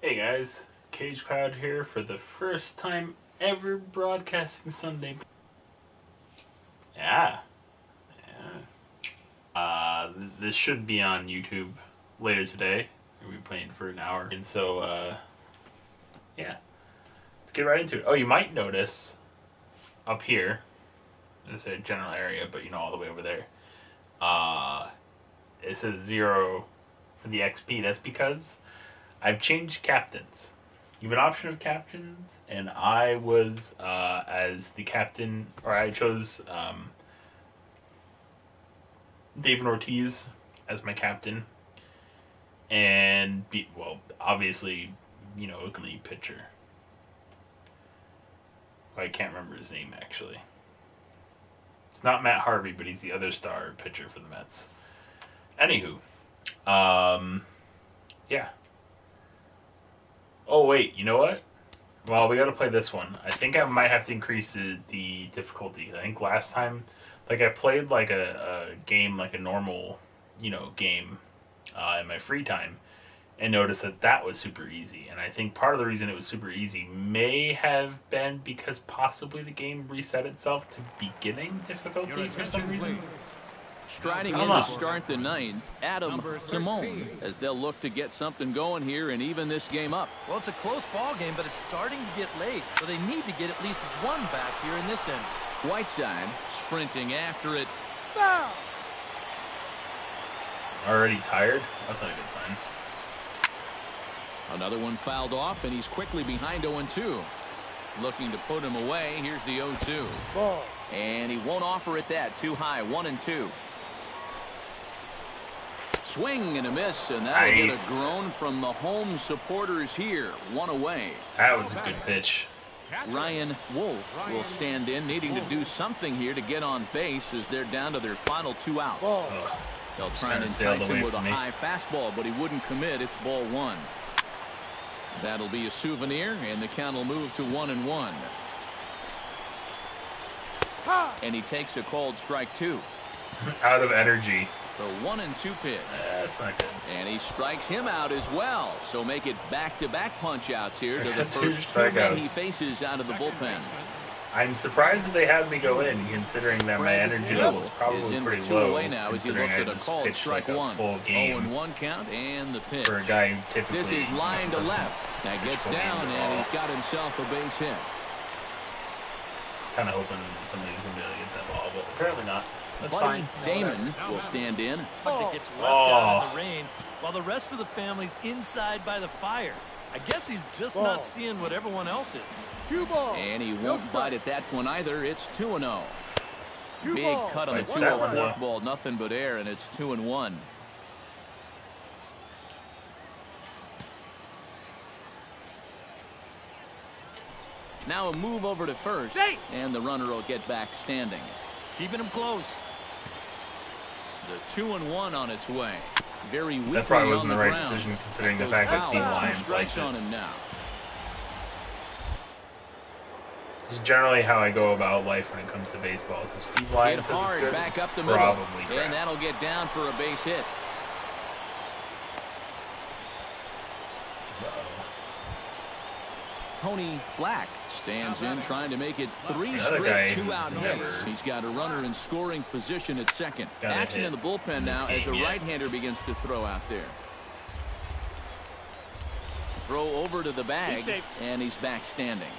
Hey guys, KHCloud here for the first time ever broadcasting Sunday. Yeah, yeah. This should be on YouTube later today. We'll be playing for an hour, and so yeah, let's get right into it. Oh, you might notice up here, it's a general area, but all the way over there, it says 0 for the XP. That's because I've changed captains. You have an option of captains, and I was as the captain, or I chose David Ortiz as my captain, and obviously, a lead pitcher. I can't remember his name actually. It's not Matt Harvey, but he's the other star pitcher for the Mets. Anywho, yeah. Oh wait, you know what? Well, we got to play this one. I think I might have to increase the difficulty. I think last time, I played like a game, like a normal, game in my free time, and noticed that was super easy. And I think part of the reason it was super easy may have been because possibly the game reset itself to beginning difficulty for some reason. Striding in to start the ninth, Adam Simone, as they'll look to get something going here and even this game up. Well, it's a close ball game, but it's starting to get late, so they need to get at least one back here in this inning. Whiteside sprinting after it. Foul! Already tired? That's not a good sign. Another one fouled off, and he's quickly behind 0-2. Looking to put him away. Here's the 0-2. Ball. And he won't offer it that. Too high. 1-2. Swing and a miss, and that'll get a groan from the home supporters here. One away. That was a good pitch. Ryan Wolf will stand in, needing to do something here to get on base as they're down to their final 2 outs. Oh, They'll try and entice him with a high fastball, but he wouldn't commit. It's ball 1. That'll be a souvenir, and the count will move to 1-1. And he takes a called strike 2. Out of energy. The 1-2 pitch. That's not good. And he strikes him out as well. So make it back-to-back punch-outs here to the Two first 2 men he strikeouts. faces out of the bullpen. I'm surprised that they had me go in, considering that my energy level is Is probably in pretty for 2 low. away now as he Considering looks I at a just called pitched strike like a 1. full game 0-1 count and the pitch. for a guy who typically. This is line to doesn't left. That pitch gets full games down, at and all. he's got himself a base hit. Kind of hoping somebody's gonna be able to get that ball, but apparently not. That's Buddy fine. Damon will stand in. That gets left out of the rain, while the rest of the family's inside by the fire. I guess he's just not seeing what everyone else is. And he won't bite at that one either. It's 2-0. Big cut on the Bites that 2-0 one, though. forkball. Nothing but air, and it's 2-1. Now a move over to first, and the runner will get back standing. Keeping him close. The 2-1 on its way. Very weak. That probably wasn't on the right ground. decision, considering the Goes fact that foul. Steve 2 Lyons strikes likes it. on him now. It's generally how I go about life when it comes to baseball. So if Steve Hit Lyons says it's hard good, back up the it's middle, probably crap. and that'll get down for a base hit. Tony Black stands in, trying to make it 3 Another guy straight who's 2-out never hits. He's got a runner in scoring position at second. Gotta Action hit in the bullpen now this as a game, yeah. right-hander begins to throw out there. Throw over to the bag, and he's back standing.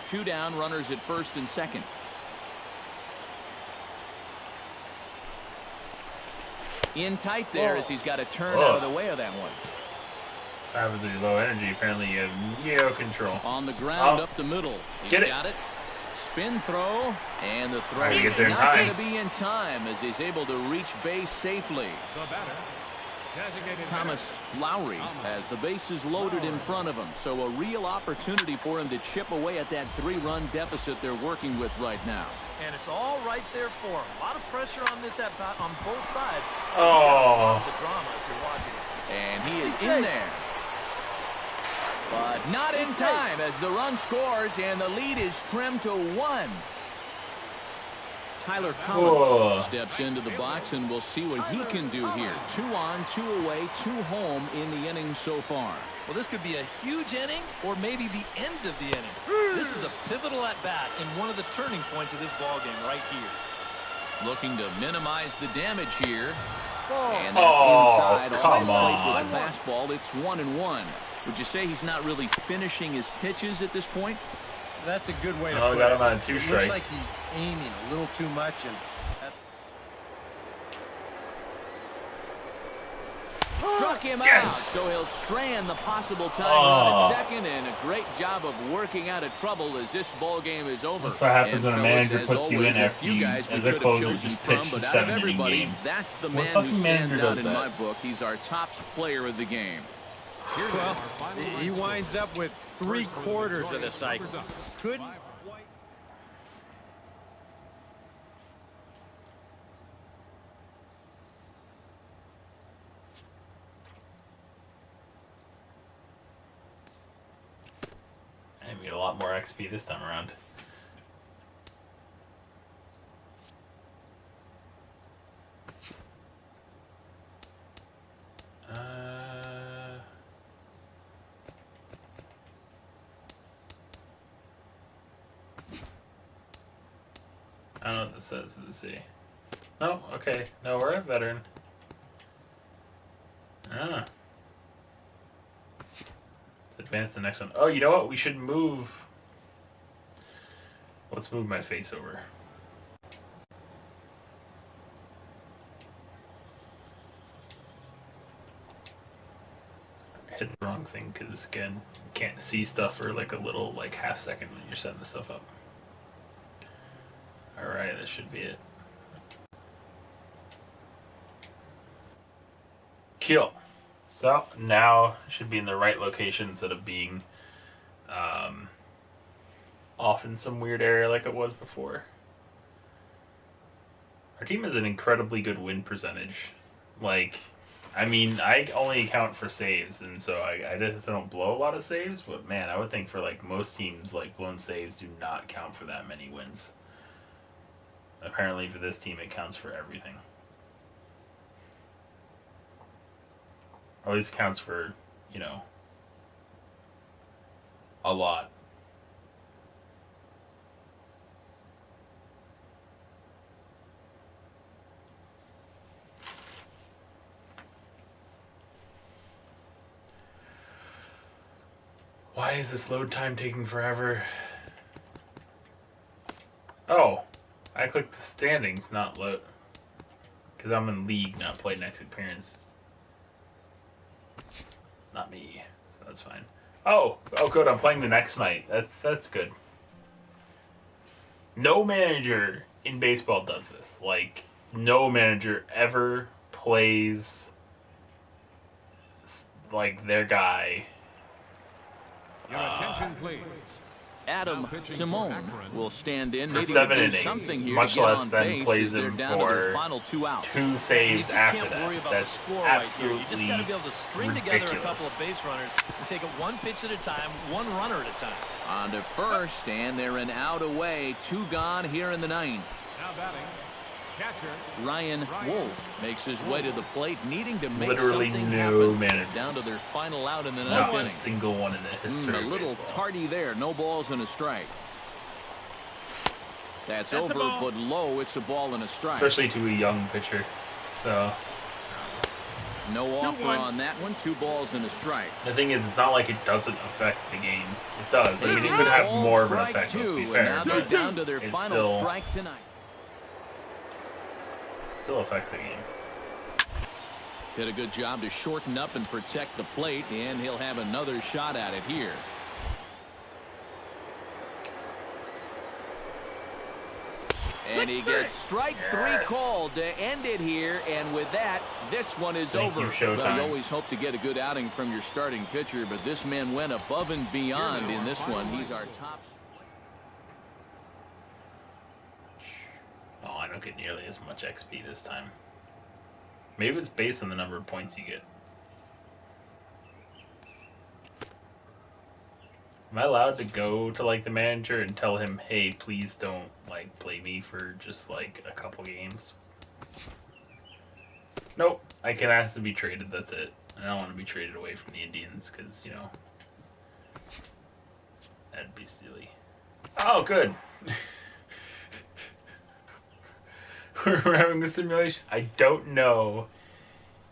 2 down, runners at first and second. In tight there as he's got to turn out of the way of that one. Happens with low energy. Apparently, you have no control. On the ground Oh. up the middle. He's Get it. got it. Spin throw, and the throw Trying to get there in not going time. to be in time as he's able to reach base safely. Thomas Lowry has the bases loaded in front of him, so a real opportunity for him to chip away at that 3-run deficit they're working with right now. And it's all right there for him. A lot of pressure on this at bat on both sides. Oh. The drama if you're watching it. And he is in there. But not in time as the run scores and the lead is trimmed to 1. Tyler Collins steps into the box, and we'll see what he can do here. 2 on, 2 away, 2 home in the inning so far. Well, this could be a huge inning or maybe the end of the inning. This is a pivotal at-bat and one of the turning points of this ballgame right here. Looking to minimize the damage here. And that's inside off the plate with a fastball. It's 1-1. Would you say he's not really finishing his pitches at this point? That's a good way to put it. Got him on a 2-strike. It looks like he's aiming a little too much. And struck him out, so he'll strand the possible tying run at second, and a great job of working out of trouble as this ball game is over. That's what happens when a manager puts always, you in after you, as a closer, just pitch the 7-inning game. That's the man who stands out in my book. He's our top player of the game. Well, he winds up with 3/4 of the cycle. Couldn't. And we get a lot more XP this time around. I don't know what this says. Let's see. No, okay. No, we're a veteran. Ah. Let's advance the next one. Oh, you know what? We should move. Let's move my face over. I hit the wrong thing because, again, you can't see stuff for like a little, like, half second when you're setting the stuff up. Alright, that should be it. Kill. So, now it should be in the right location instead of being off in some weird area like it was before. Our team has an incredibly good win percentage. Like, I mean, I only account for saves, and so I just don't blow a lot of saves, but man, I would think for like most teams, like blown saves do not count for that many wins. Apparently for this team, it counts for everything. Or at least counts for, you know, a lot. Why is this load time taking forever? Oh, I clicked the standings, not load. Because I'm in league, not play next appearance. Not me, so that's fine. Oh, good. I'm playing the next night. That's good. No manager in baseball does this. Like, no manager ever plays like their guy. Your attention, please. Adam Simone will stand in for 7 innings, much less than plays him for final 2 outs. 2 saves after that. That's absolutely you just got to be able to string together a couple of base runners and take it one pitch at a time, one runner at a time. On to first, and they're an out away. 2 gone here in the 9th. Now batting, catcher Ryan Wolf makes his way to the plate, needing to make literally something no happen. managers. Down to their final out in the 9th Not inning. a single one in the history A of little baseball. tardy there. No balls and a strike. That's over, but low. It's a ball and a strike. Especially to a young pitcher. So no offer on that one. 2 balls and a strike. the thing is, it's not like it doesn't affect the game. It does. I mean, it could have more of an effect, let's be fair. Now they're But down to their it final strike tonight. Still affects the game. Did a good job to shorten up and protect the plate, and he'll have another shot at it here. And he gets strike 3 called to end it here, and with that, this one is over. Well, you always hope to get a good outing from your starting pitcher, but this man went above and beyond in this one. He's our top. Oh, I don't get nearly as much XP this time. Maybe it's based on the number of points you get. Am I allowed to go to like the manager and tell him, hey, please don't like play me for just like a couple games? Nope. I can ask to be traded. That's it. I don't want to be traded away from the Indians because, you know, that'd be silly. Oh, good. We're having a simulation. I don't know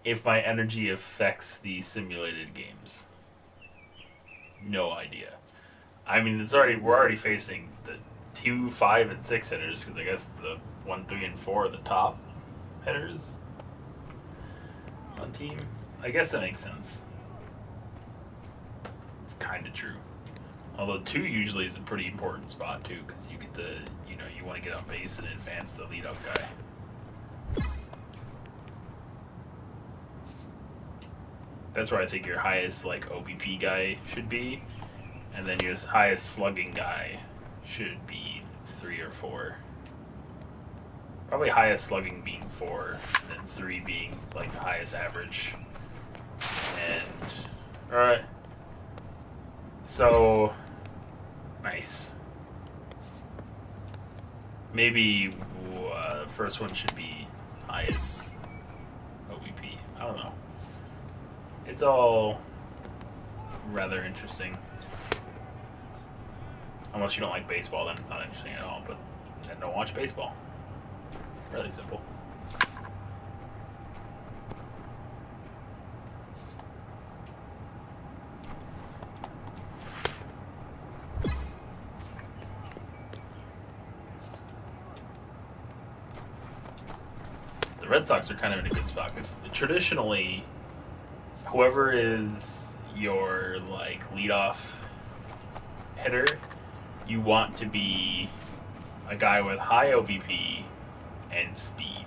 if my energy affects the simulated games. No idea. I mean, we're already facing the 2, 5, and 6 hitters because I guess the 1, 3, and 4 are the top hitters on team. I guess that makes sense. It's kind of true. Although 2 usually is a pretty important spot too, because you get the, you know, you want to get on base and advance the leadoff guy. That's where I think your highest like OBP guy should be, and then your highest slugging guy should be 3 or 4. Probably highest slugging being 4, and then 3 being like the highest average. And alright. So nice. Maybe the first one should be highest OBP. I don't know. It's all rather interesting. Unless you don't like baseball, then it's not interesting at all. But then don't watch baseball. Really simple. The Red Sox are kind of in a good spot because traditionally, whoever is your like leadoff hitter, you want to be a guy with high OBP and speed.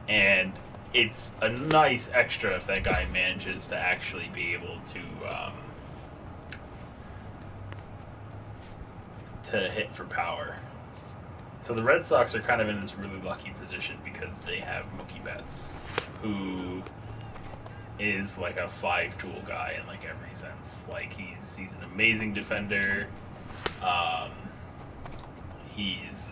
And it's a nice extra if that guy manages to actually be able to hit for power. So the Red Sox are kind of in this really lucky position because they have Mookie Betts, who is like a 5-tool guy in like every sense. Like he's an amazing defender. He's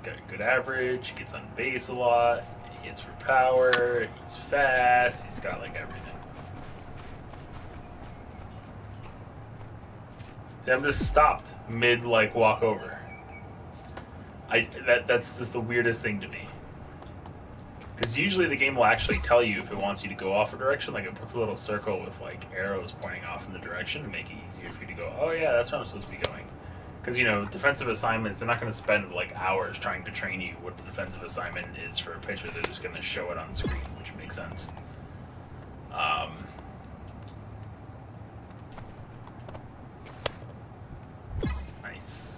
got a good average. He gets on base a lot. He hits for power. He's fast. He's got like everything. See, I'm just stopped mid like walk over. That's just the weirdest thing to me. Because usually the game will actually tell you if it wants you to go off a direction. Like it puts a little circle with like arrows pointing off in the direction to make it easier for you to go, oh yeah, that's where I'm supposed to be going. Because, you know, defensive assignments, they're not going to spend like hours trying to train you what the defensive assignment is for a pitcher. They're just going to show it on screen, which makes sense. Nice.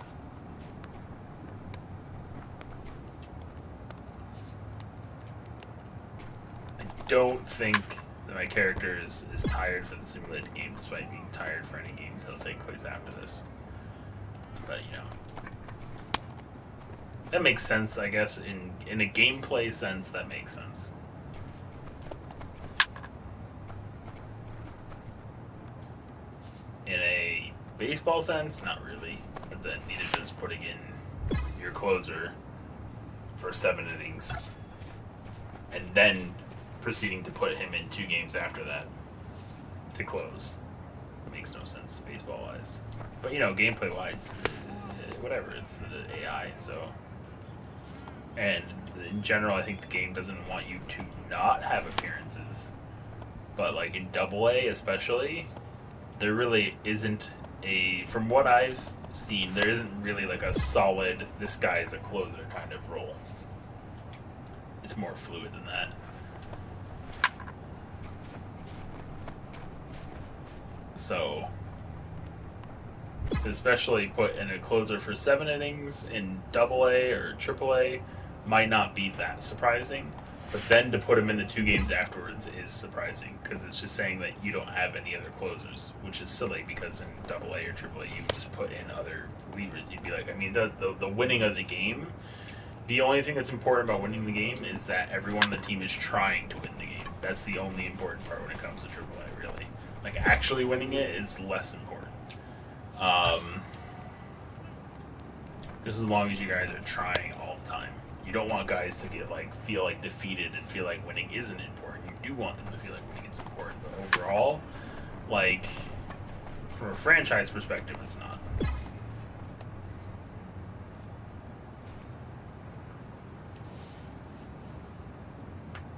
I don't think that my character is tired for the simulated game, despite being tired for any games that'll take place after this. But, you know, that makes sense, I guess. In a gameplay sense, that makes sense. In a baseball sense, not really. But then neither does putting in your closer for 7 innings and then proceeding to put him in 2 games after that to close. It makes no sense baseball-wise. But, you know, gameplay-wise, whatever, it's the AI, so. And in general, I think the game doesn't want you to not have appearances. But, like, in AA especially, there really isn't from what I've seen, there isn't really, like, a solid, this guy is a closer kind of role. It's more fluid than that. So, especially put in a closer for 7 innings in AA or AAA might not be that surprising, but then to put him in the 2 games afterwards is surprising because it's just saying that you don't have any other closers, which is silly because in AA or AAA you would just put in other relievers. You'd be like, I mean, the winning of the game, the only thing that's important about winning the game is that everyone on the team is trying to win the game. That's the only important part when it comes to AAA, really. Like, actually winning it is less important. Just as long as you guys are trying all the time. You don't want guys to feel like defeated and feel like winning isn't important. You do want them to feel like winning is important. But overall, like, from a franchise perspective, it's not.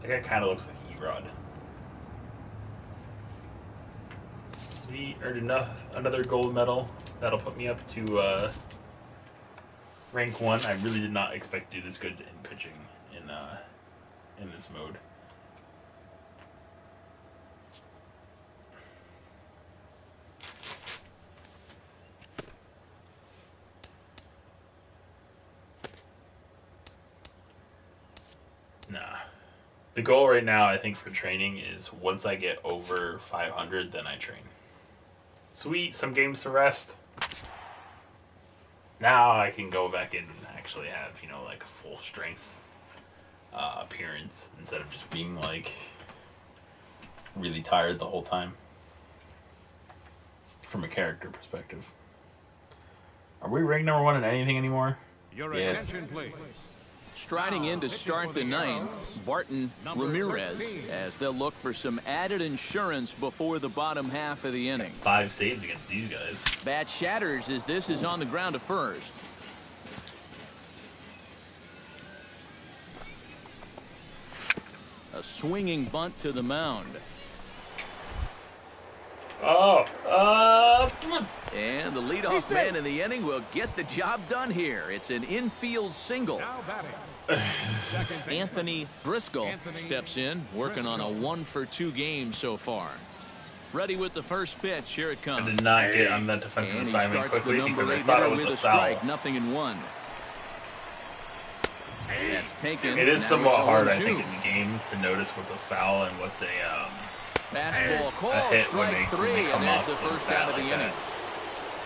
That guy kind of looks like Erod. Sweet, earned another gold medal. That'll put me up to rank 1. I really did not expect to do this good in pitching in this mode. Nah. The goal right now, I think, for training is once I get over 500, then I train. Sweet, some games to rest. Now I can go back in and actually have, like a full strength appearance instead of just being like really tired the whole time. From a character perspective. Are we ranked number 1 in anything anymore? Your yes. attention, please. Striding in to start the ninth, Barton Ramirez, as they'll look for some added insurance before the bottom half of the inning. 5 saves against these guys. Bat shatters as this is on the ground to first. A swinging bunt to the mound. And the leadoff man in the inning will get the job done here. It's an infield single. Now batting. Anthony Driscoll steps in, working on a 1-for-2 game so far. Ready with the first pitch. Here it comes. I did not get on that defensive and assignment quickly because I hitter thought it was with a a foul. strike, 0-1. That's taken. It is Now somewhat it's hard, I 0-2. think, in the game to notice what's a foul and what's a fastball a call, hit strike when they 3, come and off there's the with first that out of the like inning. that.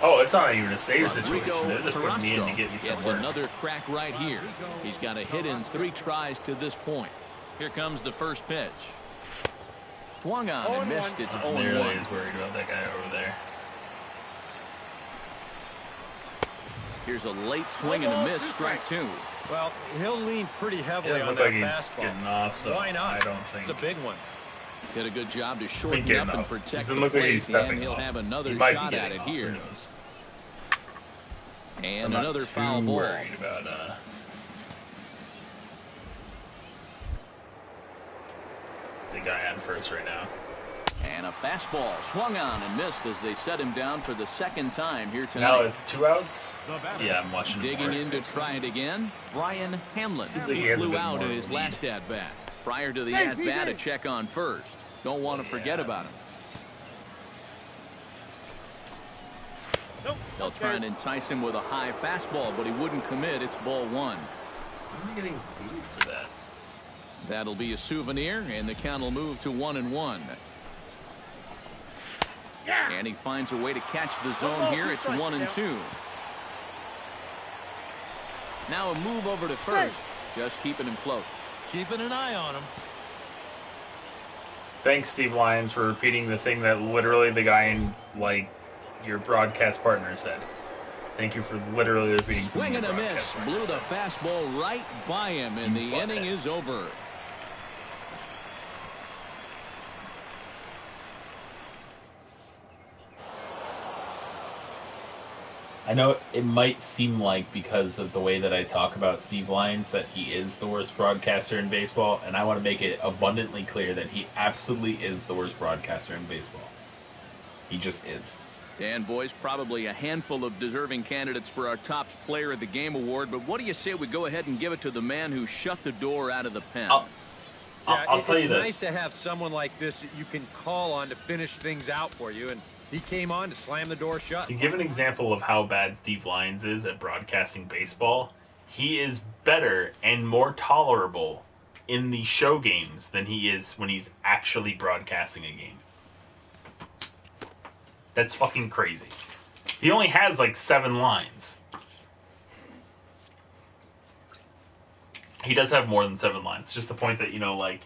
Oh, it's not even a save situation. Rodrigo They're just putting me in to Carrasco get me some gets work. another crack right here. He's got a hit in 3 tries to this point. Here comes the first pitch. Swung on and missed. It's 0-1. Nearly is worried about that guy over there. Here's a late swing and a miss, strike 2. Well, he'll lean pretty It heavily doesn't on look that like he's fastball. getting off, so Why not? I don't think. It's a big one. Did a good job to Big shorten game, up and though. protect Doesn't the look like he's plate, and stepping he'll off. have another He might be shot at getting it off. here. Who knows? And I'm not another too foul ball. worried about the guy on first right now. And a fastball swung on and missed as they set him down for the second time here tonight. Now it's 2 outs. Yeah, I'm watching. Digging in to try it again, Brian Hamlin. Seems like he He has a flew bit out more in his lead. last at-bat. Prior to the at-bat, a check on first. Don't want to forget about him. They'll try and entice him with a high fastball, but he wouldn't commit. It's ball 1. I'm getting booed for that. That'll be a souvenir, and the count will move to 1-1. And he finds a way to catch the zone here. It's 1-2. Now a move over to first. Just keeping him close. Keeping an eye on him. Thanks, Steve Lyons, for repeating the thing that literally the guy in, like, your broadcast partner said. Thank you for literally repeating something. Swing and a miss. Blew the fastball right by him, and the inning is over. I know it might seem like, because of the way that I talk about Steve Lyons, that he is the worst broadcaster in baseball, and I want to make it abundantly clear that he absolutely is the worst broadcaster in baseball. He just is. And boys, probably a handful of deserving candidates for our top player of the game award, but what do you say we go ahead and give it to the man who shut the door out of the pen? I'll tell you this. It's nice to have someone like this that you can call on to finish things out for you, and he came on to slam the door shut. To give an example of how bad Steve Lyons is at broadcasting baseball, he is better and more tolerable in the show games than he is when he's actually broadcasting a game. That's fucking crazy. He only has like 7 lines. He does have more than 7 lines. Just the point that, like,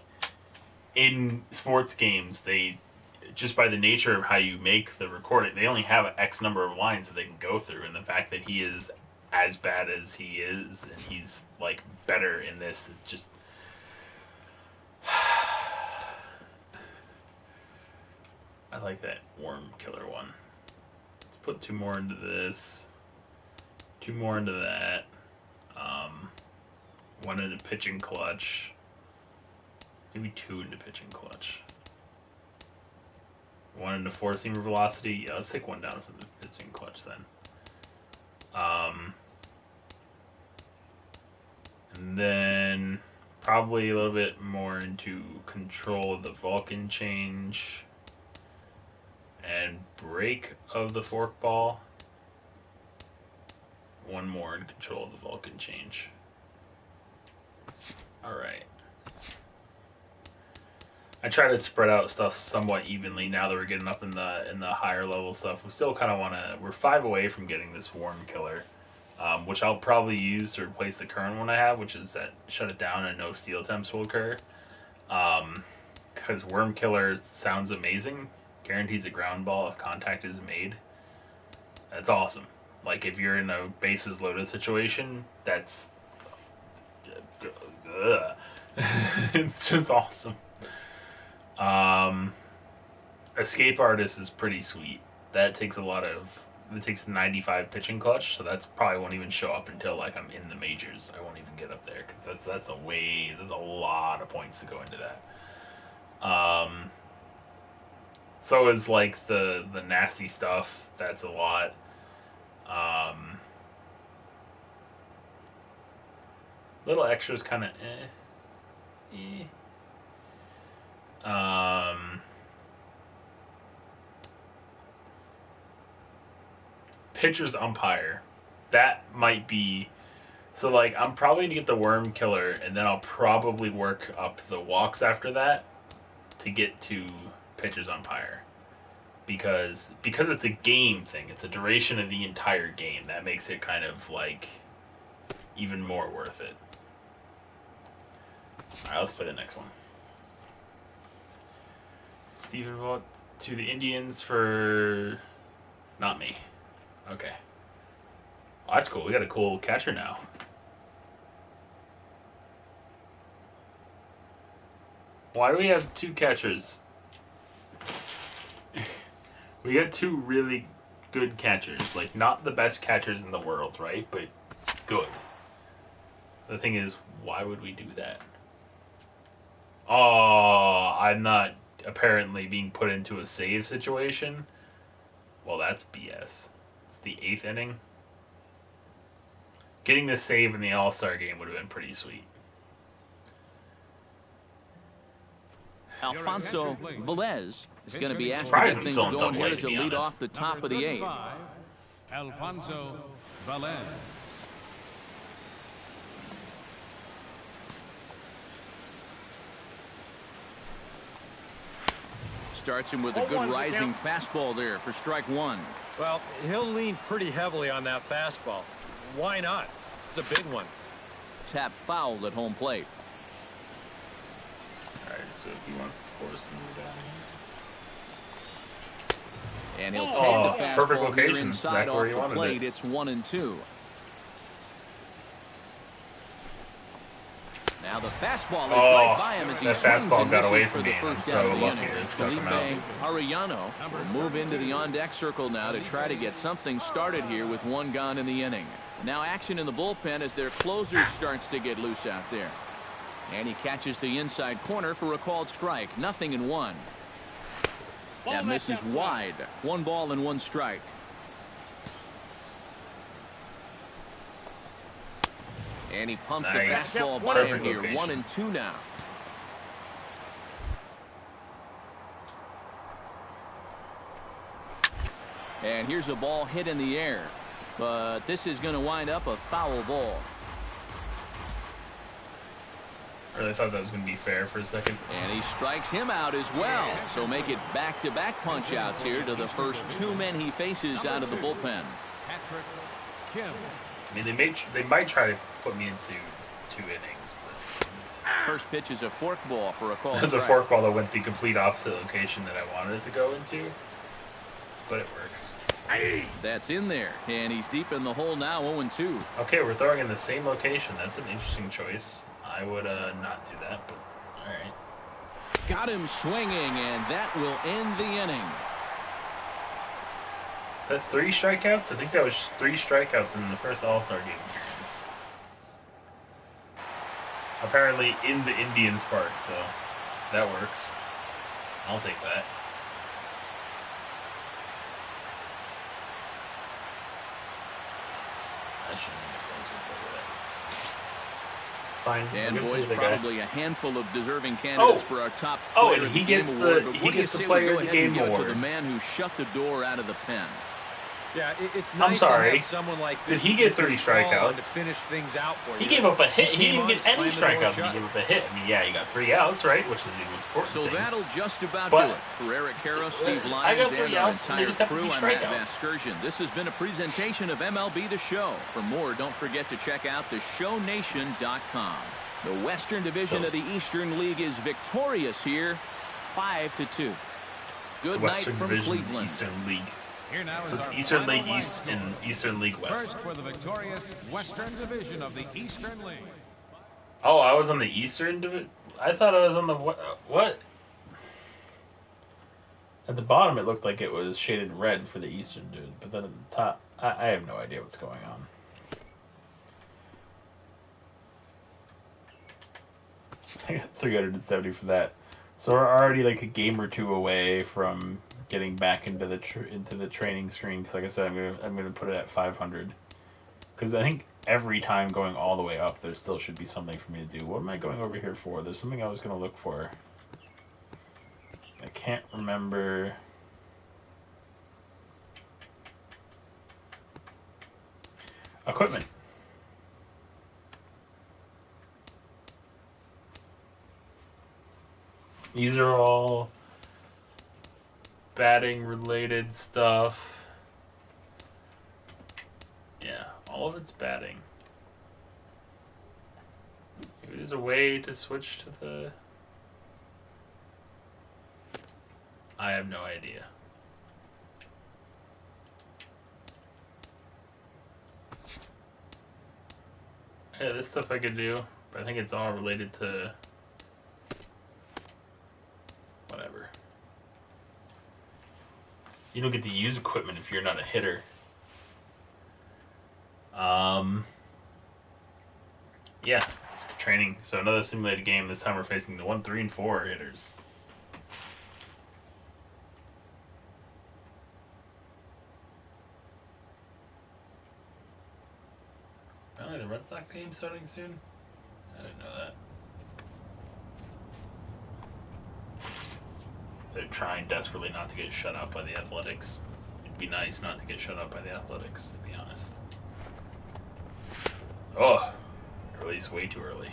in sports games, they just by the nature of how you make the recording, they only have X number of lines that they can go through, and the fact that he is as bad as he is, and he's like better in this, it's just. I like that worm killer one. Let's put 2 more into this. 2 more into that. 1 into pitching clutch. Maybe 2 into pitching clutch. 1 into four-seamer velocity. Yeah, let's take 1 down from the pitching clutch then. And then probably a little bit more into control of the Vulcan change and break of the forkball. 1 more in control of the Vulcan change. All right. I try to spread out stuff somewhat evenly now that we're getting up in the higher level stuff. We still kind of want to. We're 5 away from getting this worm killer, which I'll probably use to replace the current one I have, which is that shut it down and no steal attempts will occur. Because worm killer sounds amazing, guarantees a ground ball if contact is made. That's awesome. Like if you're in a bases loaded situation, that's it's just awesome. Escape Artist is pretty sweet. That takes it takes 95 pitching clutch, so that's probably won't even show up until like I'm in the majors. I won't even get up there because there's a lot of points to go into that. So is like the nasty stuff. That's a lot. Little extras kind of pitcher's umpire. That might be so like I'm probably gonna get the worm killer and then I'll probably work up the walks after that to get to pitcher's umpire. Because it's a game thing. It's a duration of the entire game. That makes it kind of like even more worth it. Alright, let's play the next one. Stephen Vogt to the Indians for... Not me. Okay. Oh, that's cool. We got a cool catcher now. Why do we have 2 catchers? We got 2 really good catchers. Like, not the best catchers in the world, right? But good. The thing is, why would we do that? Oh, I'm not apparently being put into a save situation. Well, that's BS. It's the 8th inning. Getting the save in the All-Star game would have been pretty sweet. Alfonso Velez is going to be asked to get things going here as a lead off the top of the 8th. Alfonso Velez. Starts him with a good rising fastball there for strike 1. Well, he'll lean pretty heavily on that fastball. Why not? It's a big one. Tap foul at home plate. Alright, so if he wants to force him down here. And he'll take the fastball here inside off the plate. It's 1-2. Now the fastball is right by him as he swings and misses for the first out of the inning. Felipe Arellano will move into the on-deck circle now to try to get something started here with 1 gone in the inning. Now action in the bullpen as their closer starts to get loose out there. And he catches the inside corner for a called strike. 0-1. That misses wide. 1 ball and 1 strike. And he pumps the fastball by him here. 1-2 now. And here's a ball hit in the air. But this is going to wind up a foul ball. I really thought that was going to be fair for a second. And he strikes him out as well. So make it back-to-back punch-outs here to the first 2 men he faces out of the bullpen. Kim. I mean, they might try to put me into 2 innings, but First pitch is a fork ball for a call. It was a fork ball that went the complete opposite location that I wanted it to go into, but it works. That's in there, and he's deep in the hole now, 0-2. Okay, we're throwing in the same location. That's an interesting choice. I would not do that, but all right. Got him swinging, and that will end the inning. That 3 strikeouts? I think that was 3 strikeouts in the first All-Star game appearance. Apparently in the Indians park, so that works. I'll take that. That shouldn't be fine. And boys, probably a handful of deserving candidates for our top player and he gets the player of the game award. To the man who shut the door out of the pen. Yeah, it's nice to have someone like this. Did he get 30 strikeouts? To finish things out for you. He gave up a hit. He didn't get any strikeouts. He gave up a hit. I mean, yeah, he got 3 outs, right? Which is the most important thing. So that'll just about do it for Eric Harrow, Steve Lyons, and our entire crew. I'm Matt Vasgersian. This has been a presentation of MLB The Show. For more, don't forget to check out theshownation.com. The Western Division of the Eastern League is victorious here, 5-2. Good night from Cleveland. Eastern League. Here now so it's Eastern League East and Eastern League West. First for the victorious Western Division of the Eastern League. Oh, I was on the Eastern Division? I thought I was on the... What? At the bottom, it looked like it was shaded red for the Eastern Division. But then at the top, I have no idea what's going on. I got 370 for that. So we're already like a game or two away from getting back into the training screen. Because like I said, I'm gonna put it at 500. Because I think every time going all the way up, there still should be something for me to do. What am I going over here for? There's something I was gonna look for. I can't remember. Equipment. These are all batting related stuff. Yeah, all of it's batting. Maybe there's a way to switch to the... I have no idea. Yeah, this stuff I could do, but I think it's all related to... whatever. You don't get to use equipment if you're not a hitter. Yeah, training. So another simulated game. This time we're facing the 1, 3, and 4 hitters. Apparently the Red Sox game starting soon? I didn't know that. They're trying desperately not to get shut out by the Athletics. It'd be nice not to get shut out by the Athletics, to be honest. Oh, release way too early.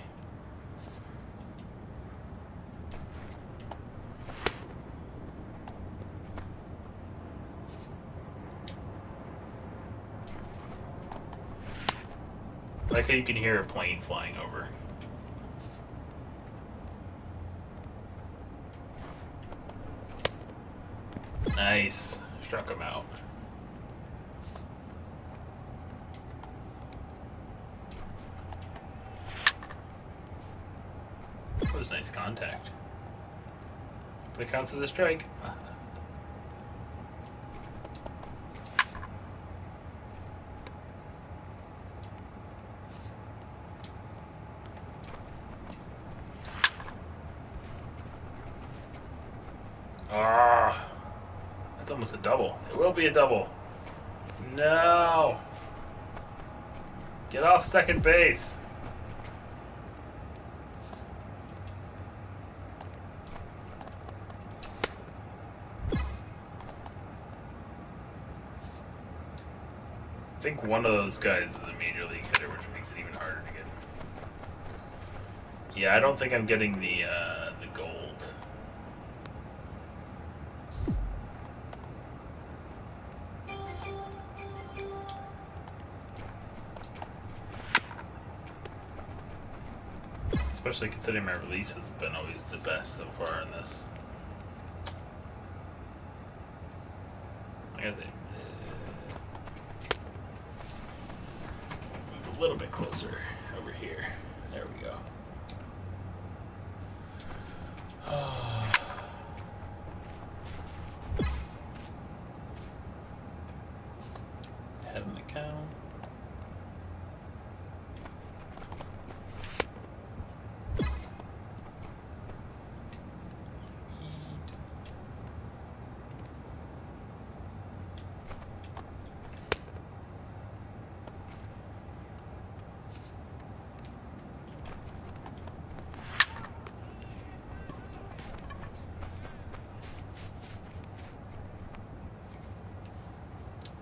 Like how you can hear a plane flying over. Nice. Struck him out. That was nice contact. But it counts as a strike. That's almost a double. It will be a double. No! Get off second base. I think one of those guys is a major league hitter, which makes it even harder to get. Yeah, I don't think I'm getting the gold. especially considering my release has been always the best so far in this. I gotta move a little bit closer over here. There we go. Heaven the cow.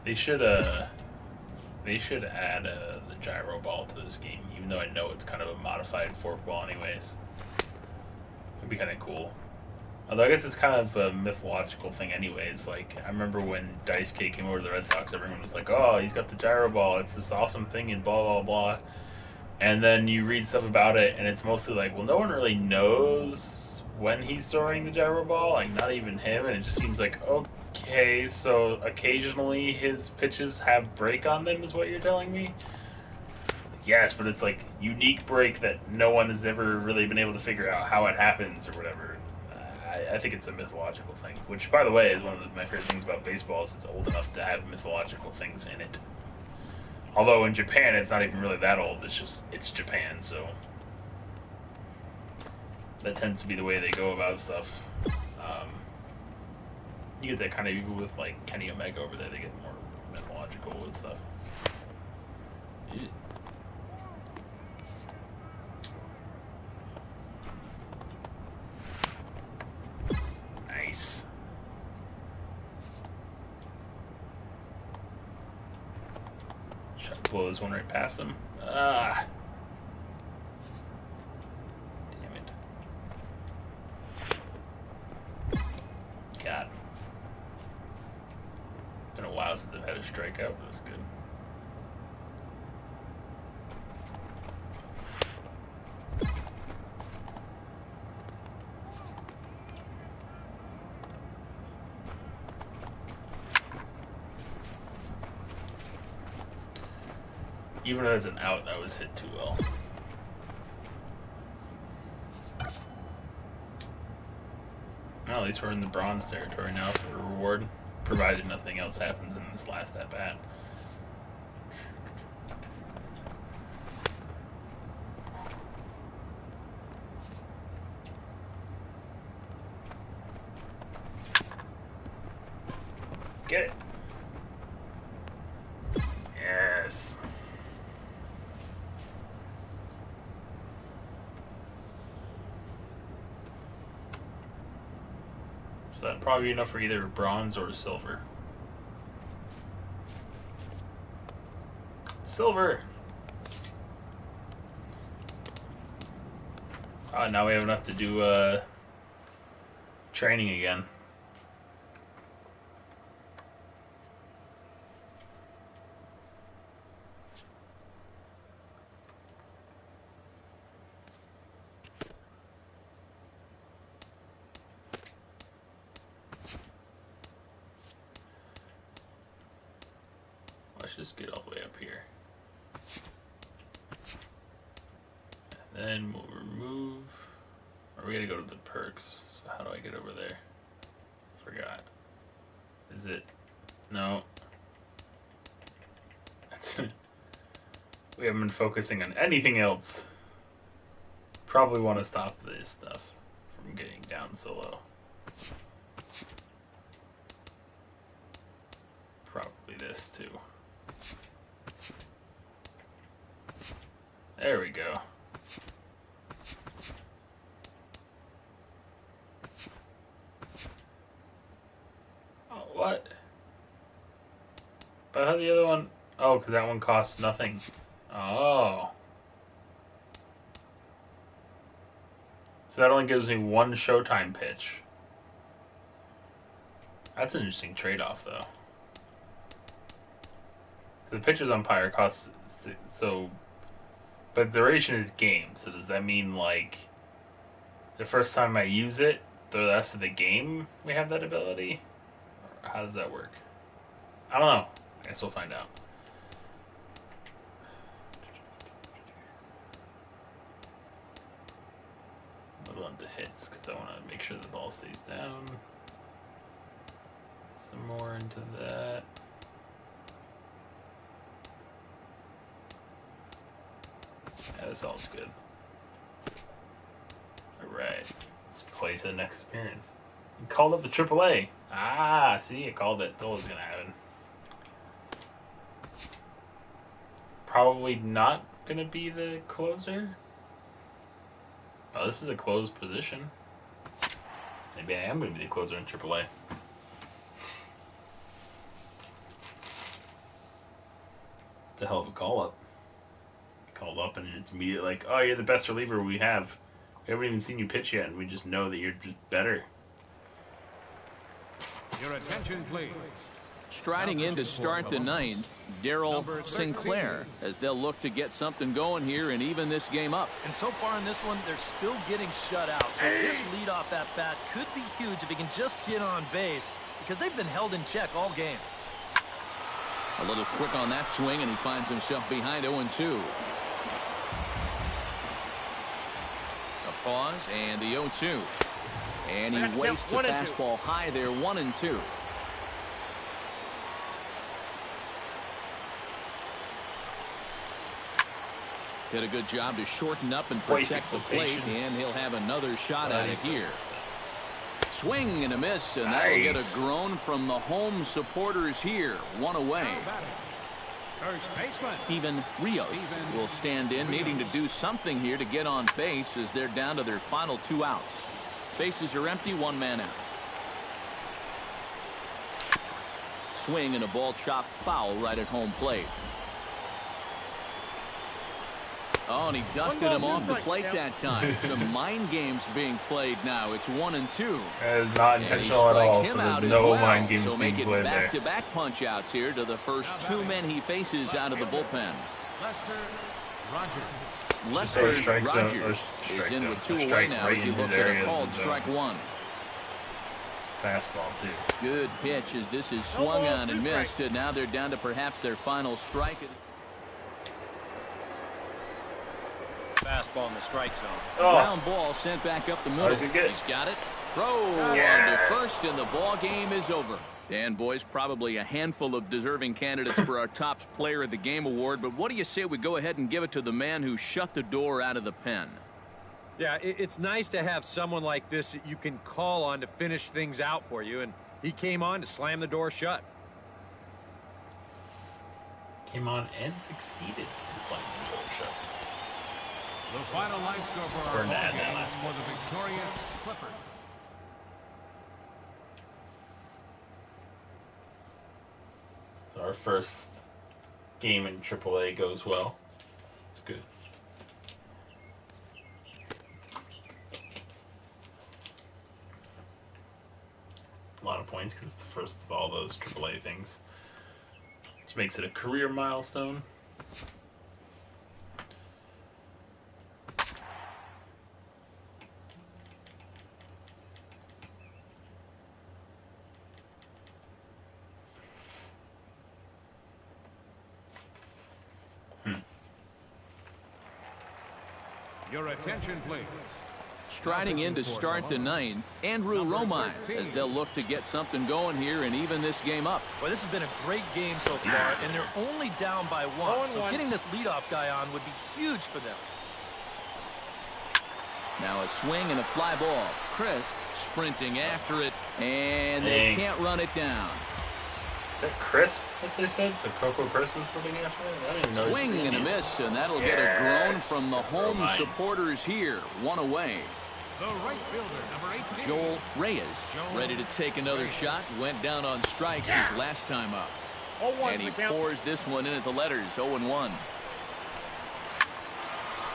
They should add the gyro ball to this game, even though I know it's kind of a modified forkball anyways. It'd be kind of cool. Although I guess it's kind of a mythological thing anyways. Like, I remember when Daisuke came over to the Red Sox, everyone was like, oh, he's got the gyro ball, it's this awesome thing and blah, blah, blah. And then you read stuff about it, and it's mostly like, well, no one really knows when he's throwing the gyro ball, like, not even him, and it just seems like, okay, so occasionally his pitches have break on them, is what you're telling me? Yes, but it's like unique break that no one has ever really been able to figure out how it happens or whatever. I think it's a mythological thing, which, by the way, is one of my favorite things about baseball is it's old enough to have mythological things in it. Although in Japan, it's not even really that old. It's Japan, so that tends to be the way they go about stuff. You get that kind of even with like Kenny Omega over there. They get more mythological with stuff. Yeah. Nice. Try to blow this one right past him. Ah. Damn it. God. Been a while since I've had a strikeout, but it's good. Even though it's an out, that was hit too well. Well, at least we're in the bronze territory now for a reward, provided nothing else happens in this last at-bat. Get it. Yes. So that'd probably be enough for either bronze or silver. Silver! Now we have enough to do training again. Let's just get all the way up here. And then we'll remove... Or we gotta go to the perks. So how do I get over there? Forgot. Is it... No. We haven't been focusing on anything else. Probably want to stop this stuff from getting down so low. Probably this too. There we go. Oh, what? But how the other one... Oh, because that one costs nothing. Oh. So that only gives me one Showtime pitch. That's an interesting trade-off, though. So the pitcher's umpire costs... So But duration is game, so does that mean like the first time I use it, the rest of the game we have that ability? Or how does that work? I don't know. I guess we'll find out. Little into hits because I want to make sure the ball stays down. Some more into that. Yeah, this all's good. Alright. Let's play to the next appearance. You called up the AAA. Ah, see, I called it. Told it was going to happen. Probably not going to be the closer. Oh, this is a closed position. Maybe I am going to be the closer in AAA. It's a hell of a call-up. Called up and it's immediately like, oh, you're the best reliever we have. We haven't even seen you pitch yet, and we just know that you're just better. Your attention, please. Striding in to start the ninth, Darryl Sinclair, as they'll look to get something going here and even this game up. And so far in this one, they're still getting shut out. So this leadoff at bat could be huge if he can just get on base, because they've been held in check all game. A little quick on that swing, and he finds himself behind 0-2. A pause, and the 0-2. And he wastes a fastball high there, 1-2. Did a good job to shorten up and protect the plate, and he'll have another shot at it here. Swing and a miss, and that'll get a groan from the home supporters here. One away. Steven Rios will stand in, needing to do something here to get on base as they're down to their final 2 outs. Bases are empty, 1 man out. Swing and a ball chopped foul right at home plate. Oh, and he dusted him off the plate that time. Some mind games being played now. It's 1-2. That is not intentional at all, so there's no mind games being played there. So make it back-to-back punch-outs here to the first 2 men he faces out of the bullpen. Lester Rogers is in with 2 away now as he looks at a called strike 1. Fastball, too. Good pitch as this is swung on and missed, and now they're down to perhaps their final strike. Fastball in the strike zone. Oh. Ground ball sent back up the middle. He's got it. Throw on to first, and the ball game is over. And boys, probably a handful of deserving candidates for our top player of the game award, but what do you say we go ahead and give it to the man who shut the door out of the pen? Yeah, it's nice to have someone like this that you can call on to finish things out for you, and he came on to slam the door shut. Came on and succeeded in slamming the door shut. The final line score for our ball game for the victorious Clippers. So our first game in AAA goes well. It's good. A lot of points because it's the first of all those AAA things, which makes it a career milestone. Your attention, please. Striding in to start the ninth, Andrew Romine, as they'll look to get something going here and even this game up. Well, this has been a great game so far, and they're only down by 1. So getting this leadoff guy on would be huge for them. Now a swing and a fly ball. Crisp sprinting after it, and they can't run it down. Is that Crisp, what they said? So Coco Crisp was putting after it? I didn't know. Swing and a miss, and that'll get a groan from the home supporters here. 1 away. The right fielder, number 18. Joel Reyes, ready to take another shot. Went down on strikes his last time up. And he pours this one in at the letters, 0-1.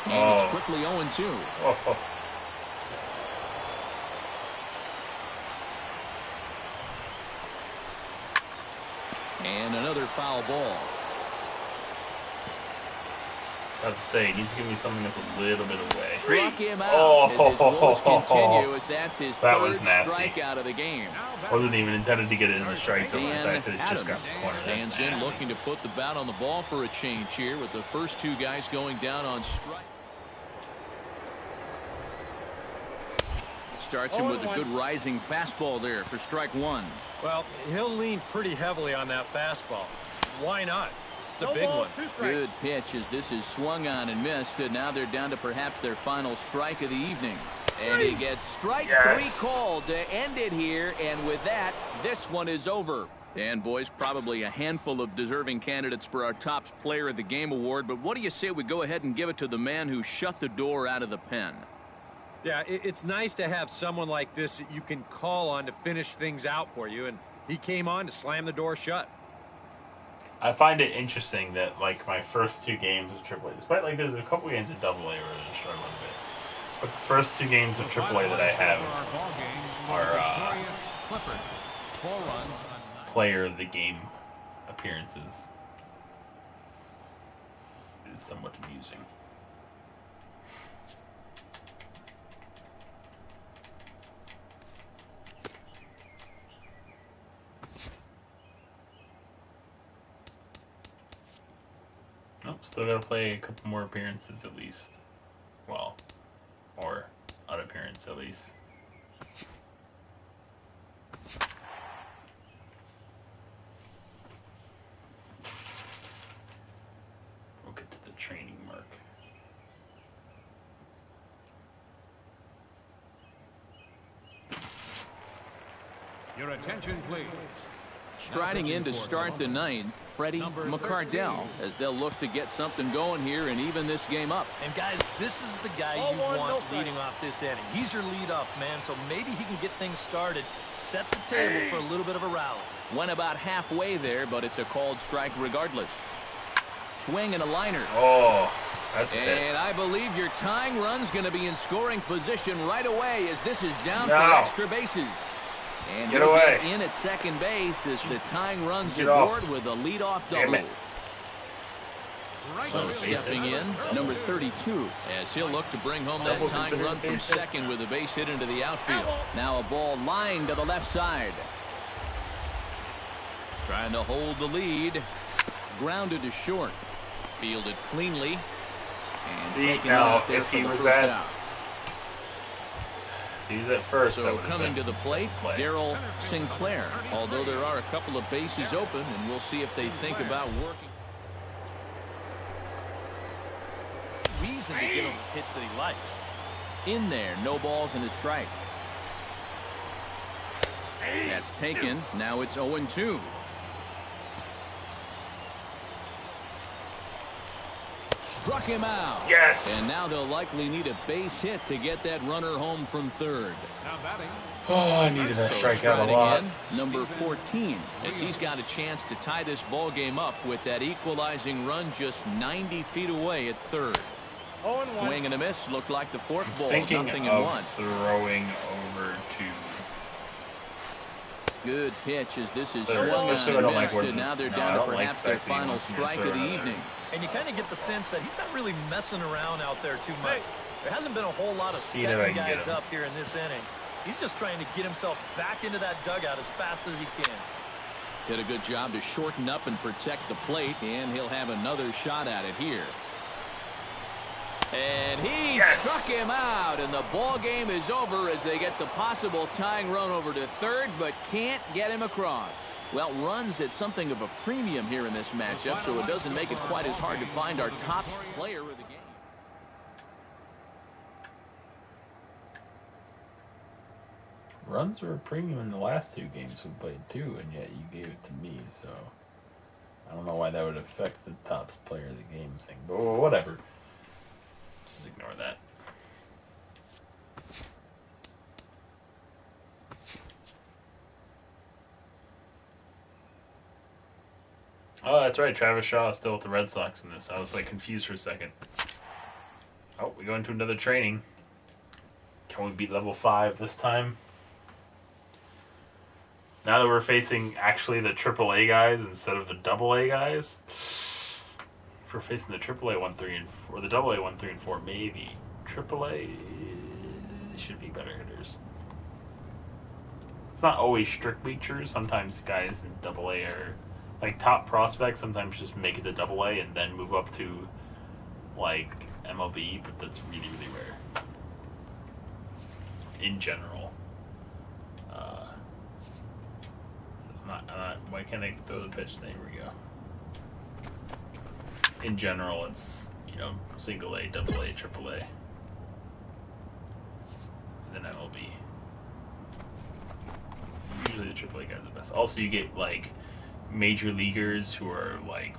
And it's quickly 0-2. Oh. And another foul ball. About to say, he needs to give me something that's a little bit away. Struck him out as his woes continue, as that's his third strikeout of the game. Wasn't even intended to get it in the strike zone. In fact, it just got the corner. That's stands in looking to put the bat on the ball for a change here with the first two guys going down on strike. Starts him with a good rising fastball there for strike one. Well, he'll lean pretty heavily on that fastball. Why not? It's a big one. Good pitch as this is swung on and missed, and now they're down to perhaps their final strike of the evening. And he gets strike three called to end it here, and with that, this one is over. And boys, probably a handful of deserving candidates for our top player of the game award, but what do you say we go ahead and give it to the man who shut the door out of the pen? Yeah, it's nice to have someone like this that you can call on to finish things out for you, and he came on to slam the door shut. I find it interesting that, like, my first two games of AAA, despite, like, there's a couple games of AA where they're struggling a bit, but the first two games of AAA that I have are player of the game appearances. It's somewhat amusing. Nope, still gotta play a couple more appearances at least. Well, or an appearance at least. We'll get to the training mark. Your attention, please. Striding in to start the ninth, Freddie McCardell, as they'll look to get something going here and even this game up. And guys, this is the guy you want leading off this inning. He's your leadoff man, so maybe he can get things started, set the table for a little bit of a rally. Went about halfway there, but it's a called strike regardless. Swing and a liner. Oh, that's it. And I believe your tying run's going to be in scoring position right away as this is down for extra bases. And get away. Get in at second base as the tying runs aboard with a leadoff double. So stepping in, number 32, as he'll look to bring home that tying run from second with a base hit into the outfield. Now a ball lined to the left side. Trying to hold the lead. Grounded to short. Fielded cleanly. And taking now, it if he was out. He's at first. So coming to the plate, Darryl Sinclair. Although there are a couple of bases open, and we'll see if they think about working. Reason to give him a pitch that he likes. In there, no balls and a strike. That's taken. Now it's 0-2. Struck him out. Yes. And now they'll likely need a base hit to get that runner home from third. Oh, I needed that strikeout a lot. Number 14, as he's got a chance to tie this ball game up with that equalizing run just 90 feet away at third. Swing and a miss. Looked like the fourth ball. Nothing in one. Throwing over to. Good pitch as this is swung on and missed, and now they're down to perhaps their final strike of the evening. And you kind of get the sense that he's not really messing around out there too much. There hasn't been a whole lot of setting guys up here in this inning. He's just trying to get himself back into that dugout as fast as he can. Did a good job to shorten up and protect the plate, and he'll have another shot at it here. And he struck him out, and the ball game is over as they get the possible tying run over to third, but can't get him across. Well, runs at something of a premium here in this matchup, so it doesn't make it quite as hard to find our top player of the game. Runs were a premium in the last two games we played too, and yet you gave it to me, so I don't know why that would affect the top player of the game thing, but whatever. Just ignore that. Oh, that's right. Travis Shaw is still with the Red Sox in this. I was like confused for a second. Oh, we go into another training. Can we beat level 5 this time? Now that we're facing actually the AAA guys instead of the AA guys. for facing the AAA 1-3 and or the AA 1-3 and 4, maybe. AAA should be better hitters. It's not always strictly true. Sometimes guys in AA are like top prospects. Sometimes just make it to AA and then move up to like MLB, but that's really rare. In general, why can't I throw the pitch? There we go. In general, it's single A, AA, AAA, and then MLB. Usually the AAA guys are the best. Also, you get like major leaguers who are like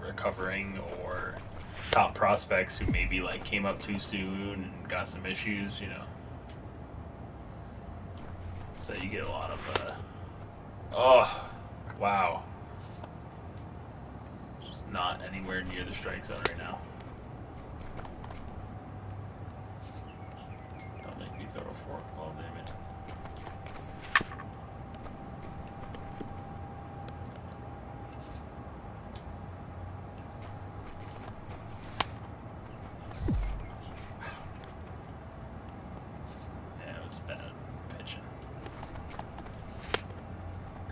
recovering, or top prospects who maybe like came up too soon and got some issues, So you get a lot of oh wow. Just not anywhere near the strike zone right now. Don't make me throw a forkball, damn it.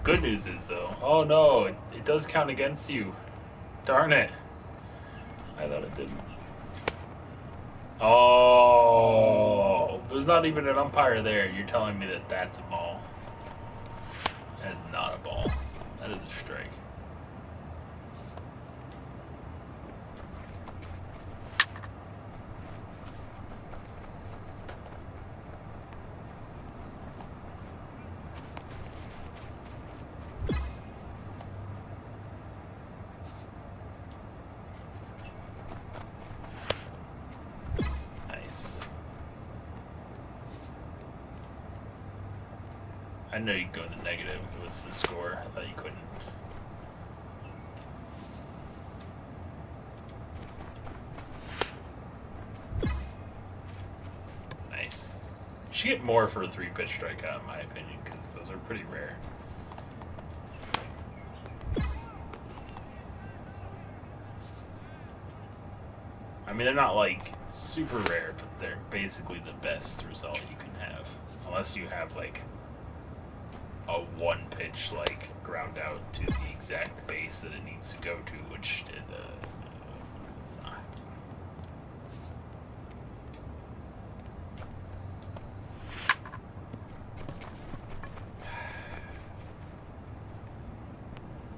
Good news is, though, oh no, it does count against you. Darn it. I thought it didn't. Oh, there's not even an umpire there. You're telling me that that's a ball. And not a ball. That is a strike. I know you could go in the negative with the score. I thought you couldn't. Nice. You should get more for a 3-pitch strikeout, in my opinion, because those are pretty rare. I mean, they're not like super rare, but they're basically the best result you can have. Unless you have like a 1-pitch like ground out to the exact base that it needs to go to, which it's not.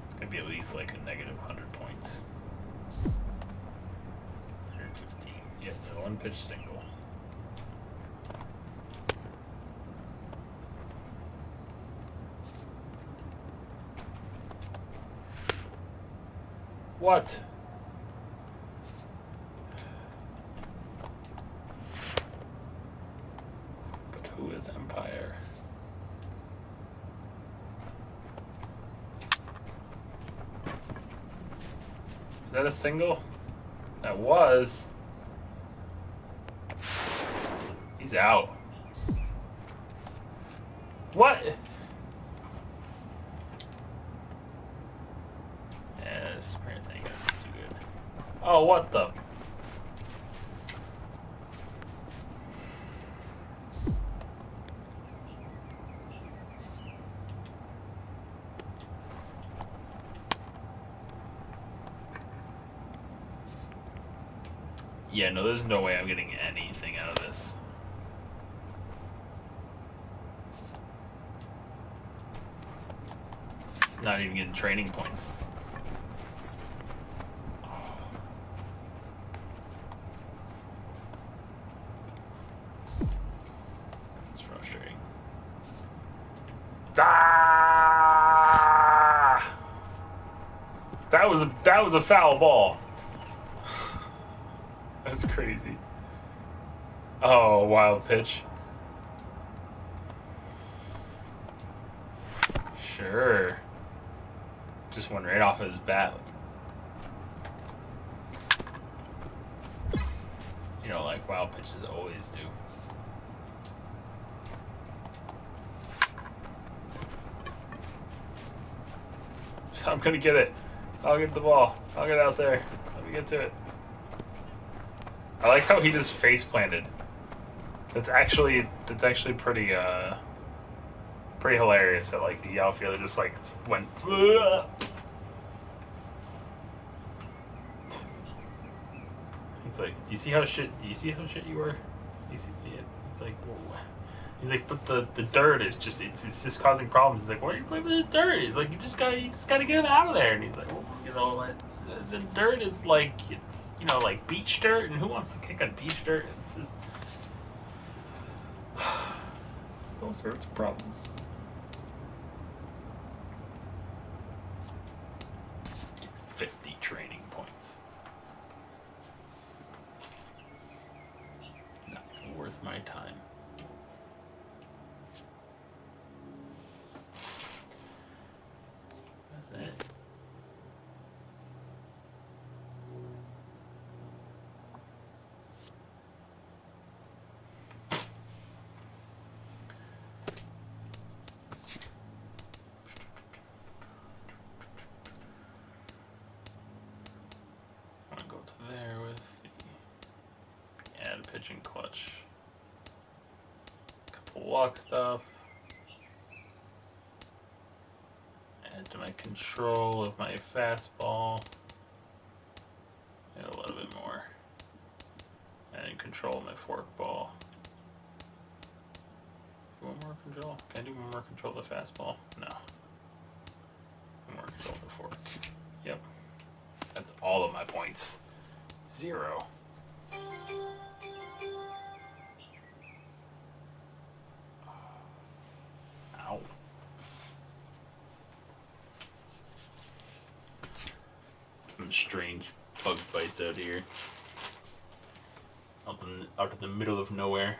It's gonna be at least like a negative 100 points. 115. Yep, the 1-pitch single. What? But who is Empire? Is that a single? That was. He's out. What? Oh, what the? Yeah, no, there's no way I'm getting anything out of this. Not even getting training points. Ah! That was a foul ball. That's crazy. Oh, wild pitch. Sure. Just went right off of his bat. Like wild pitches always do. I'm gonna get it. I'll get the ball. I'll get out there. We get to it. I like how he just face planted. That's actually pretty pretty hilarious that like the outfielder just like went. Ugh. He's like, do you see how shit you were? You see, yeah. It's like, whoa. He's like, but the dirt is just it's just causing problems. He's like, why are you playing with the dirt? He's like, you just gotta get him out of there. And he's like, well, you know what? The dirt is like it's like beach dirt, and who wants to kick on beach dirt? It's just it's all sorts of problems. Get 50 training points. Not worth my time. That's it. There with the add pitching clutch. Couple walk stuff. Add to my control of my fastball. And a little bit more. And control of my forkball. One more control? Can I do one more control of the fastball? No. One more control of the fork. Yep. That's all of my points. 0. Ow. Some strange bug bites out here. Out in the middle of nowhere.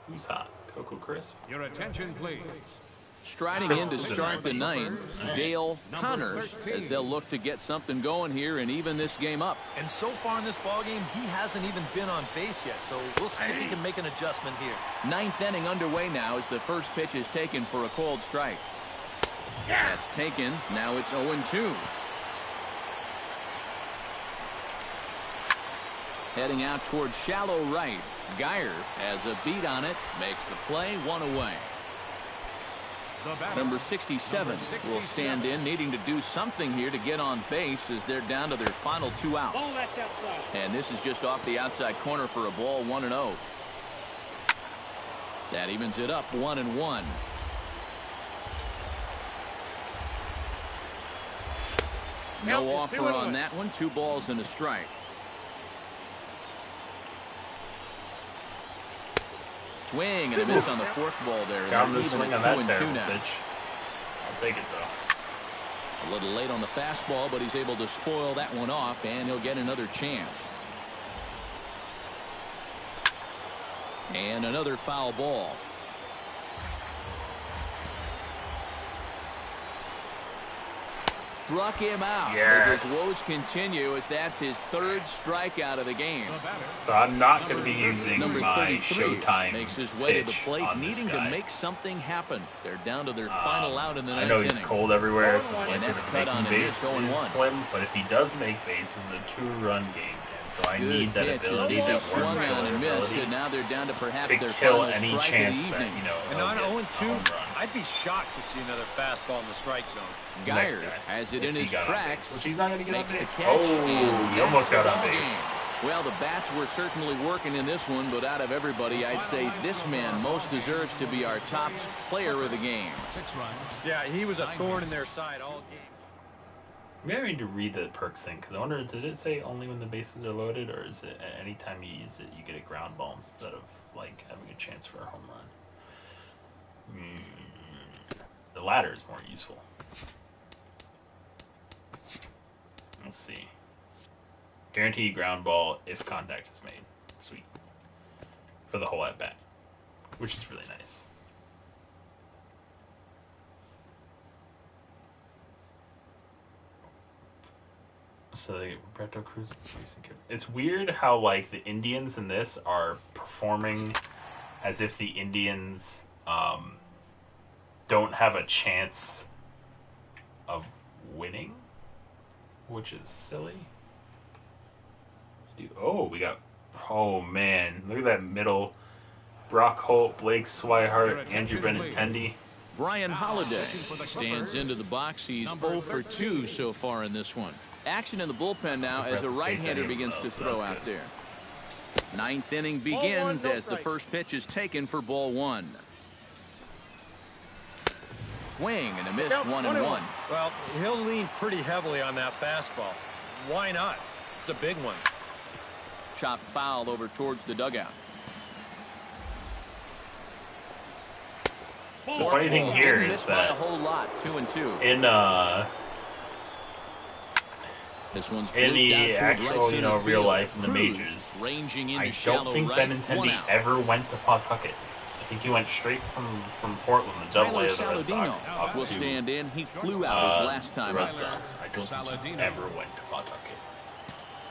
Who's hot? Cocoa Crisp? Your attention, please. Striding in to start the ninth, Dale Connors, as they'll look to get something going here and even this game up. And so far in this ballgame, he hasn't even been on base yet, so we'll see if he can make an adjustment here. Ninth inning underway now as the first pitch is taken for a cold strike. That's taken. Now it's 0-2. Heading out towards shallow right. Geyer has a beat on it, makes the play, 1 away. Number 67 will stand in, needing to do something here to get on base as they're down to their final 2 outs. Oh, that's outside. And this is just off the outside corner for a ball, 1-0. That evens it up, 1-1. No offer on that one. 2 balls and a strike. Swing and a miss on the forkball there. Down the swing on that terrible pitch. I'll take it though. A little late on the fastball, but he's able to spoil that one off, and he'll get another chance. And another foul ball. Struck him out. Yes. As his woes continue, as that's his 3rd strikeout of the game. So I'm not going to be using Number my 33 Showtime makes his way to the plate, needing to make something happen. They're down to their final out in the ninth inning. I know inning. he's cold everywhere, so and that's cut on in this 0-1. Slim, but if he does make bases, it's a 2-run game. So I need that ability, that swung on and missed, and now they're down to perhaps their kill final any strike chance of the evening. that, And on 0-2, I'd be shocked to see another fastball in the strike zone. Geyer has it in his tracks. Which he's not going to get on base. Oh, he almost got on base. Well, the bats were certainly working in this one, but out of everybody, I'd say this man most deserves to be our top player of the game. 6 runs. Yeah, he was a thorn in their side all game. Maybe I need to read the perks thing, because I wonder, did it say only when the bases are loaded, or is it any time you use it, you get a ground ball instead of, like, having a chance for a home run? The latter is more useful. Let's see. Guaranteed ground ball if contact is made. Sweet. For the whole at-bat, which is really nice. So they Roberto Cruz. It's weird how like the Indians in this are performing as if the Indians don't have a chance of winning, which is silly. Oh, we got. Oh man, look at that middle. Brock Holt, Blake Swihart, Andrew Benintendi. Brian Holiday stands into the box. He's 0 for 2 so far in this one. Action in the bullpen now as a right-hander begins to throw out there. Ninth inning begins as the first pitch is taken for ball 1. Swing and a miss, 1-1. Well, he'll lean pretty heavily on that fastball. Why not? It's a big one. Chopped foul over towards the dugout. The funny thing here is that a whole lot, 2-2. In this one's in the actual, real life in the majors, I don't think Benintendi ever went to Pawtucket. I think he went straight from Portland, the Double-A of the Red Sox, up will to stand in. He flew out his last time the Red out. Sox. I don't think he ever went to Pawtucket.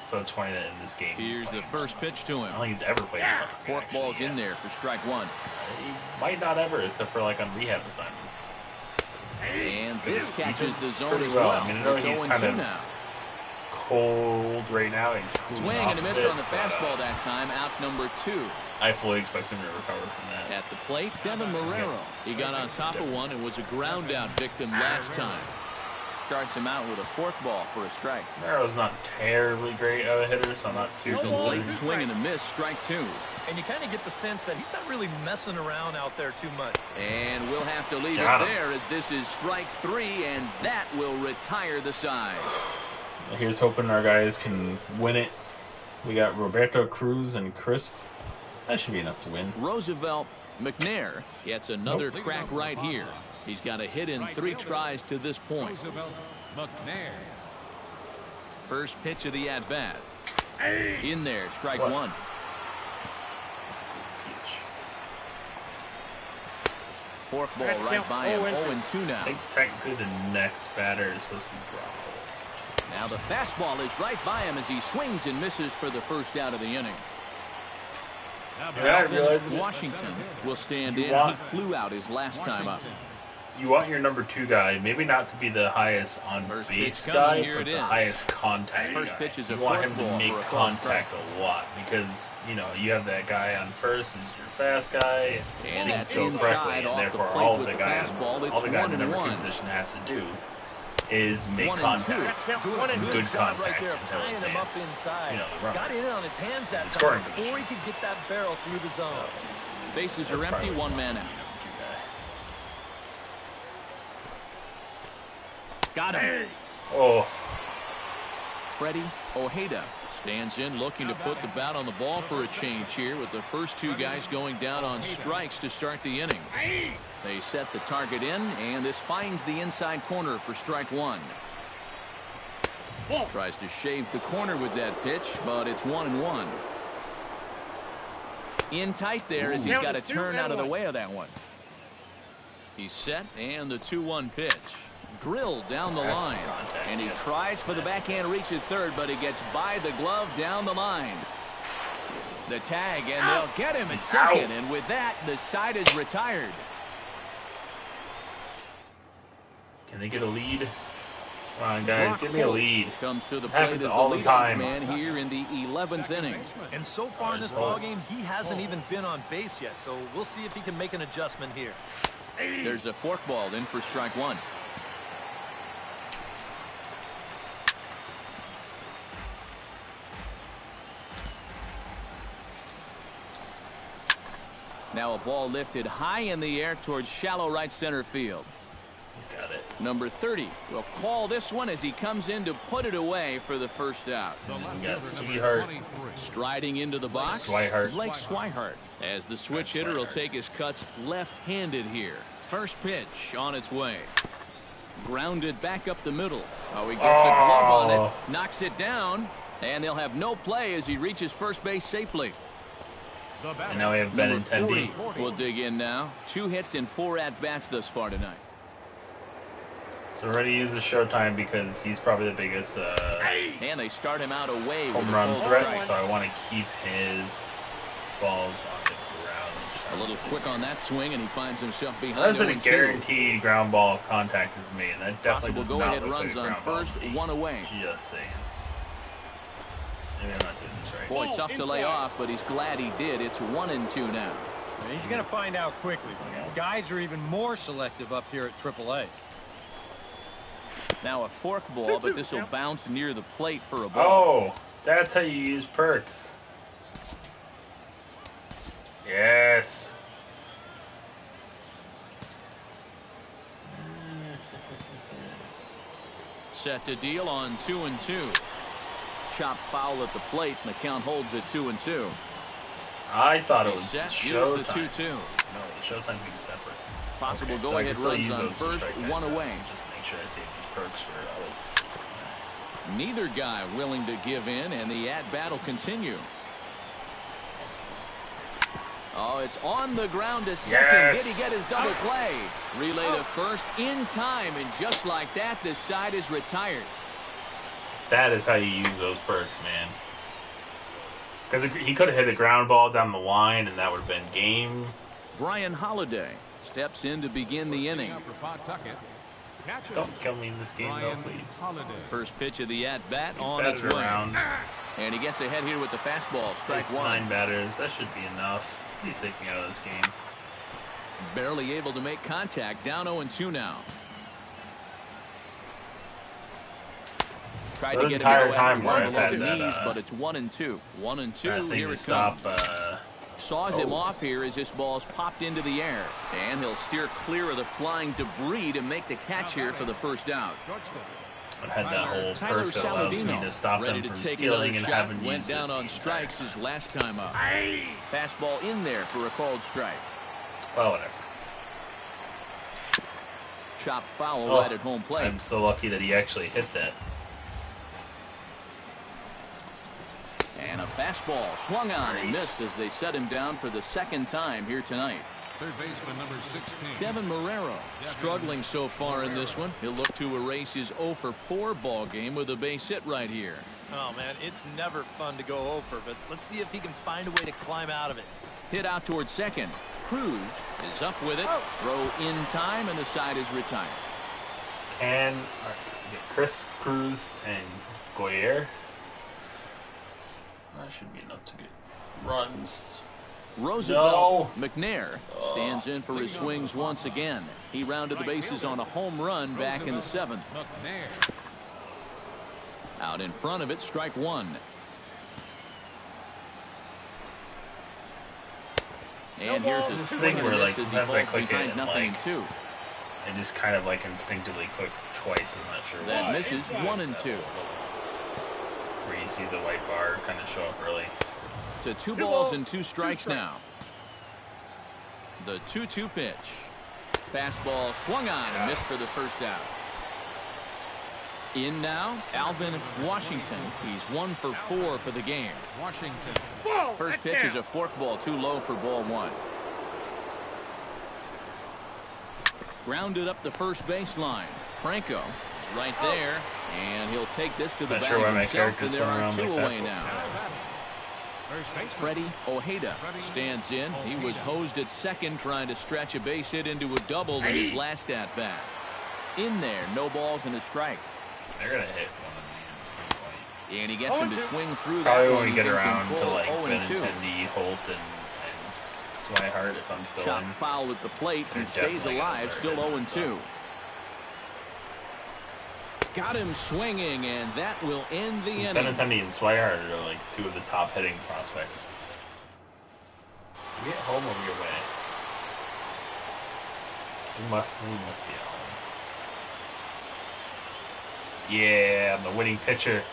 So it's funny that in this game here's the first pitch to him. I don't think he's ever played Pawtucket. Fork ball's in there for strike 1. He might not ever, except for like on rehab assignments. And this catches the zone pretty as well. well. I mean, I know It's he's 0-2 kind of now. Cold right now. He's cooling Swing off and a miss on the fastball that time. Out number 2. I fully expect him to recover from that. At the plate, Devin Marrero. He got on top of one and was a ground out victim last time. Starts him out with a fork ball for a strike. Marrero's not terribly great of a hitter, so I'm not too Late concerned. swing and a miss, strike 2. And you kind of get the sense that he's not really messing around out there too much. And we'll have to leave Got it him. there as this is strike 3, and that will retire the side. Here's hoping our guys can win it. We got Roberto Cruz and Chris. That should be enough to win. Roosevelt McNair gets another crack right here. He's got a hit in 3 tries to this point. First pitch of the at-bat. In there, strike 1. Fork ball right by him, 0-2 now. I think technically the next batter is supposed to be Brock Holt. Now the fastball is right by him as he swings and misses for the first out of the inning. Yeah, I realize Washington will stand in. He flew out his last time up. You want your number 2 guy, maybe not to be the highest on First base pitch guy, here but it the is. highest contact First guy. pitch is a You want fork him to ball make for a called contact a lot because, you have that guy on first is your fast guy. And that's so inside correctly, and off the therefore plate all with the the guy fastball. It's all the guy in the number 1-1. 2 position has to do is make 1-2. contact. Good job right contact there of until tying it him up lands. inside. The runner. Got in on his hands that Scoring time before he could get that barrel through the zone. Bases That's are empty, probably 1 man out. Got him. Oh, Freddie Ojeda stands in looking to put the bat on the ball for a change here with the first 2 guys going down on strikes to start the inning. They set the target in, and this finds the inside corner for strike 1. Tries to shave the corner with that pitch, but it's 1-1. In tight there as he's got to turn out of the way of that one. He's set, and the 2-1 pitch. Drilled down the line, and he tries for the backhand reach at third, but he gets by the glove down the line. The tag, and they'll get him at second, and with that, the side is retired. can they get a lead? Come on, guys, give me a lead. Comes to the plate Happens as the all the leadoff time. man here in the 11th inning. And so far in this ballgame, he hasn't even been on base yet, so we'll see if he can make an adjustment here. There's a fork ball in for strike 1. Now a ball lifted high in the air towards shallow right center field. He's got it. Number 30 will call this one as he comes in to put it away for the first out. We got Swihart. Striding into the box, Swihart. Blake Swihart, as the switch hitter will take his cuts left-handed here. First pitch on its way. Grounded back up the middle. Oh, he gets a glove on it, knocks it down, and they'll have no play as he reaches first base safely. And now we have Benintendi. We'll dig in now. 2 hits and 4 at-bats thus far tonight. So we're gonna use the Showtime because he's probably the biggest and they start him out away home with run threat. So I want to keep his balls on the ground. A little quick on that swing, and he finds himself behind. That's a guaranteed ground ball contact is made. That definitely possible go-ahead runs on first, one away. Just saying. Maybe I'm not doing this right. Boy, tough to lay off, but he's glad he did. It's 1-2 now. And he's going to find out quickly. Guys are even more selective up here at AAA. Now a fork ball, but this will bounce near the plate for a ball. Oh, that's how you use perks. Yes. Set to deal on 2-2. Chop foul at the plate, and the count holds at 2-2. I thought it was Showtime. The 2-2. No, the Showtime is separate. Possible go-ahead runs on first, one away. Just make sure I save these perks for others. Neither guy willing to give in, and the at-bat will continue. Oh, it's on the ground to second. Yes. Did he get his double play? Relay to first in time, and just like that, this side is retired. That is how you use those perks, man. Because he could have hit a ground ball down the line, and that would have been game. Brian Holiday steps in to begin the inning. Don't kill me in this game, though, please. First pitch of the at-bat on its way. And he gets ahead here with the fastball. Strike one. 9 batters. That should be enough. He's taking out of this game. Barely able to make contact. Down 0-2 now. Tried to get him to go after one below the knees, but it's 1-2. 1-2. Here it comes. Saws him off here as this ball's popped into the air. And he'll steer clear of the flying debris to make the catch here for the first out. I had that whole Tyler perk that allows me to stop ready them to from take stealing and shot. having Went down on strikes his last time up. Fastball in there for a called strike. Well, whatever. Chop foul right at home plate. I'm so lucky that he actually hit that. And a fastball swung on and missed as they set him down for the second time here tonight. Third baseman number 16. Devin Marrero struggling so far in this one. He'll look to erase his 0-for-4 ball game with a base hit right here. Oh, man, it's never fun to go over, but let's see if he can find a way to climb out of it. Hit out towards second. Cruz is up with it. Throw in time, and the side is retired. Can Chris Cruz and Goyer? That should be enough to get runs. Roosevelt McNair stands in for his swings once again. He rounded the bases on a home run back in the 7th. Out in front of it, strike one. And here's a swing and a miss as he falls behind 0-2. I just kind of like instinctively click twice. I'm not sure that why. misses 1-2. Where you see the white bar kind of show up early. To 2 balls and 2 strikes now. The 2-2 pitch. Fastball swung on and missed for the first out. In now, Alvin Washington. He's 1 for 4 for the game. Washington. First pitch is a forkball too low for ball 1. Grounded up the first baseline. Franco is right there, and he'll take this to the bag himself, and there are 2 away now. Freddie Ojeda stands in. He was hosed at second trying to stretch a base hit into a double in his last at-bat. In there, no balls and a strike. They're going to hit one of these at some point. And he gets him to swing through probably that. Probably when we get around to like 0-2. Benintendi, Holt, and Swihart if I'm still Shot in. foul at the plate and stays alive, still 0-2. Got him swinging, and that will end the inning. Benintendi and Swihart are like 2 of the top hitting prospects. Get home or your way. We must be at home. Yeah, I'm the winning pitcher.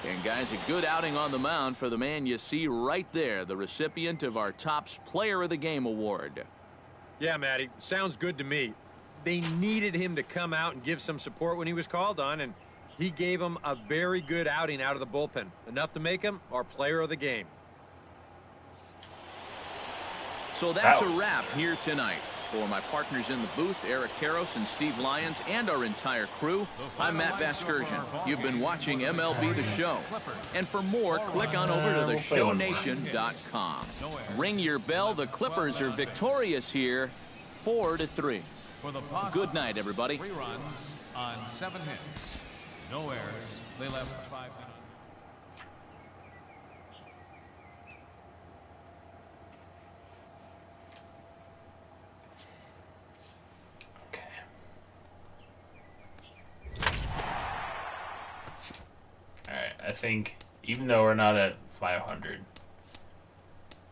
And guys, a good outing on the mound for the man you see right there, the recipient of our Topps Player of the Game award. Yeah, Matty, sounds good to me. They needed him to come out and give some support when he was called on, and he gave them a very good outing out of the bullpen. Enough to make him our player of the game. So that's a wrap here tonight. For my partners in the booth, Eric Karros and Steve Lyons, and our entire crew, I'm Matt Vasgersian. You've been watching MLB The Show. And for more, click on over to theshownation.com. Ring your bell. The Clippers are victorious here, 4-3. Good night, everybody. 3 runs on 7 hits. No errors. They left 5 minutes. I think even though we're not at 500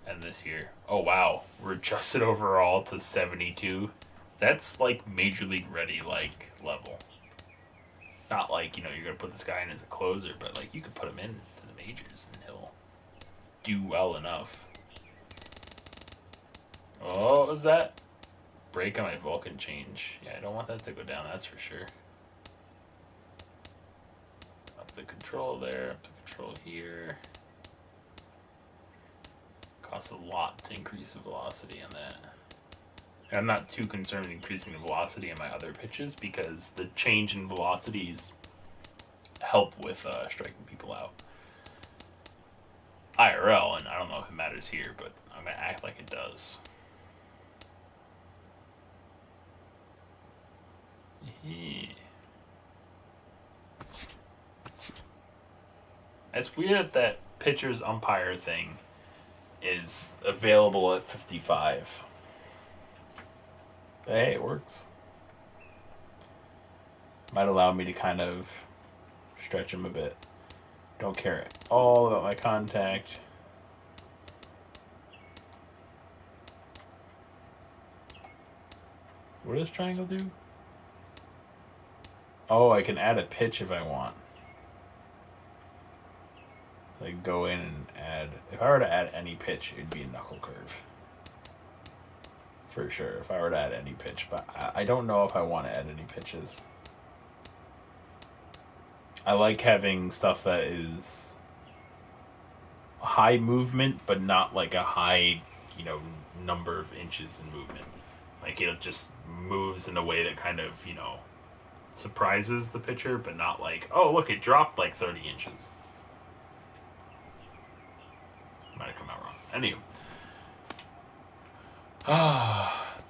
and this year, oh wow, we're adjusted overall to 72. That's like Major League Ready like level. Not like, you know, you're gonna put this guy in as a closer, but like you could put him in to the majors and he'll do well enough. Oh, what was that? Break on my Vulcan change. Yeah, I don't want that to go down, that's for sure. Up the control there, up the control here. Costs a lot to increase the velocity on that. And I'm not too concerned with increasing the velocity on my other pitches because the change in velocities help with striking people out. IRL, and I don't know if it matters here, but I'm going to act like it does. Yeah. It's weird that pitcher's umpire thing is available at 55. But hey, it works. Might allow me to kind of stretch him a bit. Don't care at all about my contact. What does triangle do? Oh, I can add a pitch if I want. Like go in and add. If I were to add any pitch, it'd be a knuckle curve. For sure, if I were to add any pitch. But I don't know if I want to add any pitches. I like having stuff that is high movement, but not like a high, you know, number of inches in movement. Like it just moves in a way that kind of, you know, surprises the pitcher, but not like, oh, look, it dropped like 30 inches. Might have come out wrong. Anyway.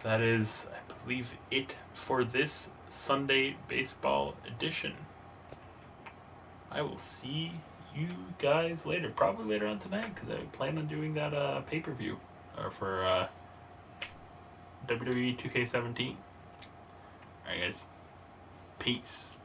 That is, I believe, it for this Sunday baseball edition. I will see you guys later. Probably later on tonight, because I plan on doing that pay-per-view for WWE 2K17. Alright, guys. Peace.